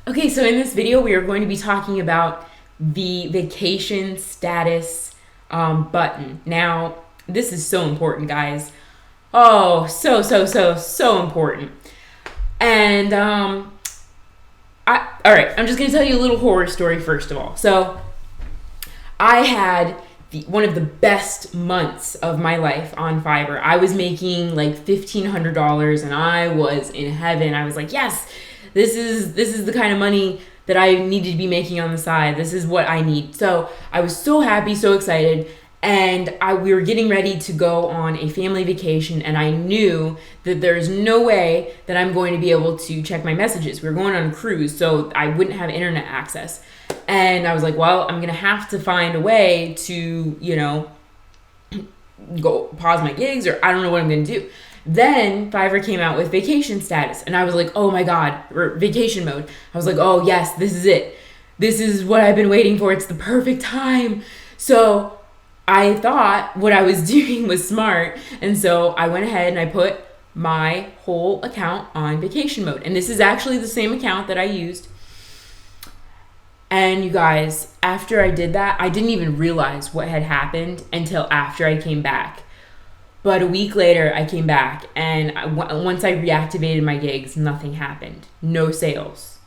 Okay, so in this video, we are going to be talking about the vacation status button. Now, this is so important, guys. Oh, so important. And all right, I'm just going to tell you a little horror story first of all. So, I had one of the best months of my life on Fiverr. I was making like $1,500 and I was in heaven. I was like, yes, this is the kind of money that I needed to be making on the side. This is what I need. So I was so happy, so excited. And we were getting ready to go on a family vacation, and I knew that there's no way that I'm going to be able to check my messages. We were going on a cruise, so I wouldn't have internet access. And I was like, well, I'm going to have to find a way to, go pause my gigs, or I don't know what I'm going to do. Then Fiverr came out with vacation status, and I was like, oh my God, or vacation mode. I was like, oh yes, this is it. This is what I've been waiting for. It's the perfect time. So I thought what I was doing was smart. And so I went ahead and I put my whole account on vacation mode. And this is actually the same account that I used. And you guys, after I did that, I didn't even realize what had happened until after I came back. But a week later, I came back, and once I reactivated my gigs, nothing happened. No sales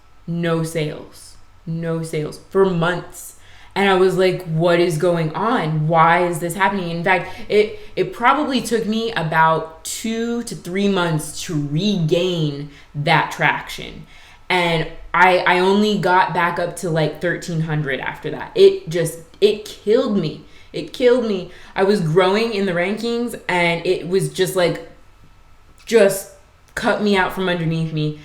for months. And I was like, what is going on? Why is this happening? In fact, it probably took me about 2 to 3 months to regain that traction. And I only got back up to like 1,300 after that. It killed me. It killed me. I was growing in the rankings, and it was just cut me out from underneath me.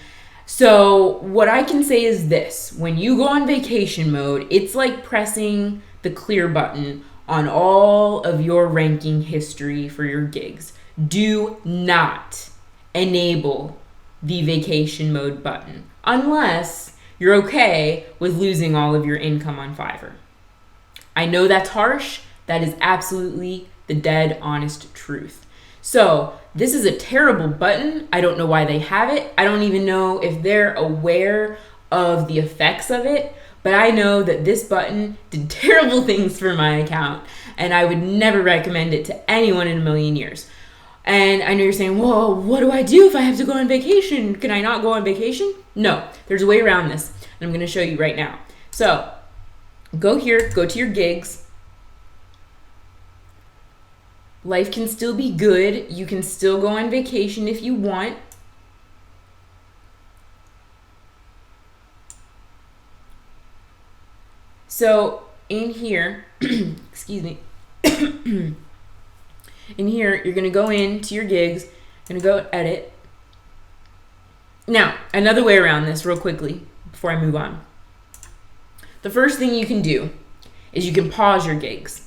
So what I can say is this: when you go on vacation mode, it's like pressing the clear button on all of your ranking history for your gigs. Do not enable the vacation mode button unless you're okay with losing all of your income on Fiverr. I know that's harsh. That is absolutely the dead honest truth. So this is a terrible button. I don't know why they have it. I don't even know if they're aware of the effects of it, but I know that this button did terrible things for my account, and I would never recommend it to anyone in a million years. And I know you're saying, well, what do I do if I have to go on vacation? Can I not go on vacation? No, there's a way around this, and I'm going to show you right now. So go here, go to your gigs. Life can still be good. You can still go on vacation if you want. So in here, excuse me, in here, you're going to go into your gigs, going to go edit. Now, another way around this real quickly before I move on. The first thing you can do is you can pause your gigs.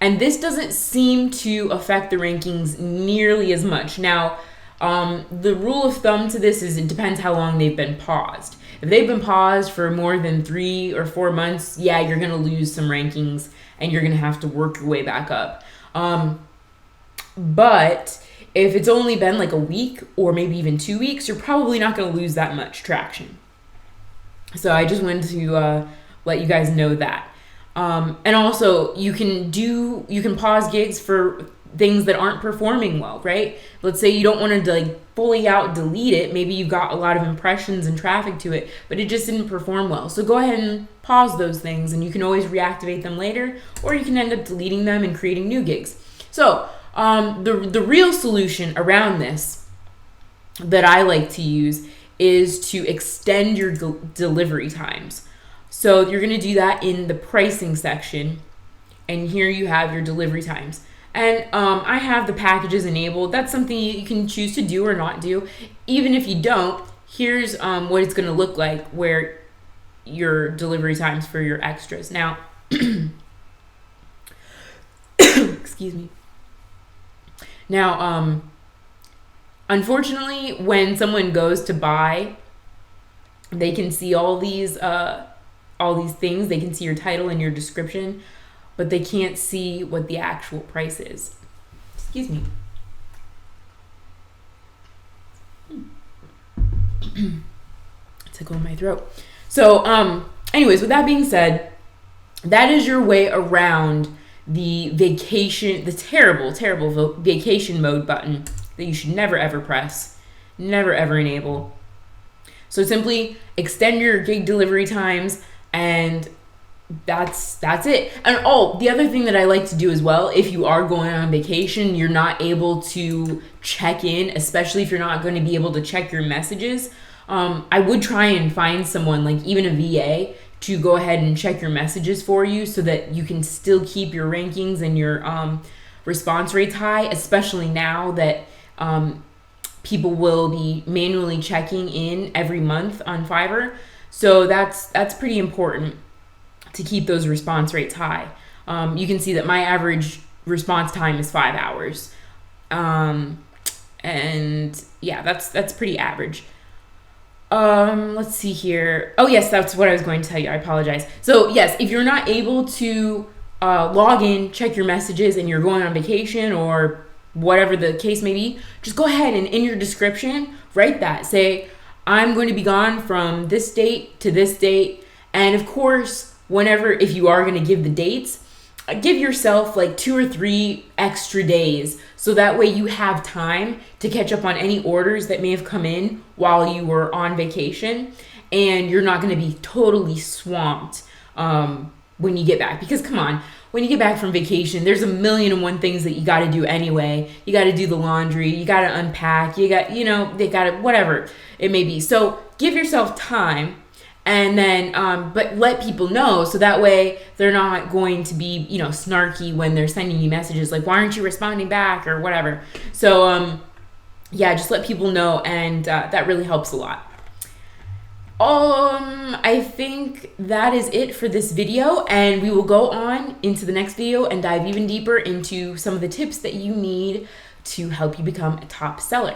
And this doesn't seem to affect the rankings nearly as much. Now, the rule of thumb to this is it depends how long they've been paused. If they've been paused for more than 3 or 4 months, yeah, you're going to lose some rankings and you're going to have to work your way back up. But if it's only been like a week or maybe even 2 weeks, you're probably not going to lose that much traction. So I just wanted to let you guys know that. And also you can pause gigs for things that aren't performing well, right? Let's say you don't want to fully out delete it. Maybe you got a lot of impressions and traffic to it, but it just didn't perform well. So go ahead and pause those things, and you can always reactivate them later, or you can end up deleting them and creating new gigs. So the real solution around this that I like to use is to extend your delivery times. So you're going to do that in the pricing section, and here you have your delivery times. And I have the packages enabled. That's something you can choose to do or not do. Even if you don't, here's what it's going to look like where your delivery times for your extras. Now, excuse me. Now, unfortunately, when someone goes to buy, they can see all these things. They can see your title and your description, but they can't see what the actual price is. Excuse me. Tickle in my throat. So, anyways, with that being said, that is your way around the vacation, the terrible vacation mode button that you should never ever press, never ever enable. So simply extend your gig delivery times, and that's it. And the other thing that I like to do as well, if you are going on vacation, you're not able to check in, especially if you're not going to be able to check your messages, I would try and find someone, like even a VA, to go ahead and check your messages for you so that you can still keep your rankings and your response rates high, especially now that people will be manually checking in every month on Fiverr. So that's pretty important to keep those response rates high. You can see that my average response time is 5 hours. And yeah, that's pretty average. Let's see here. Oh yes, that's what I was going to tell you. I apologize. So yes, if you're not able to log in, check your messages, and you're going on vacation or whatever the case may be, just go ahead and in your description, write that. Say, I'm going to be gone from this date to this date. And of course, if you are going to give the dates, give yourself like 2 or 3 extra days, so that way you have time to catch up on any orders that may have come in while you were on vacation, and you're not going to be totally swamped when you get back. Because come on, when you get back from vacation, there's 1,000,001 things that you got to do anyway. You got to do the laundry, you got to unpack, they got to, whatever it may be. So give yourself time. And then, but let people know, so that way they're not going to be, snarky when they're sending you messages like, why aren't you responding back or whatever. So, yeah, just let people know, and that really helps a lot. I think that is it for this video, and we will go on into the next video and dive even deeper into some of the tips that you need to help you become a top seller.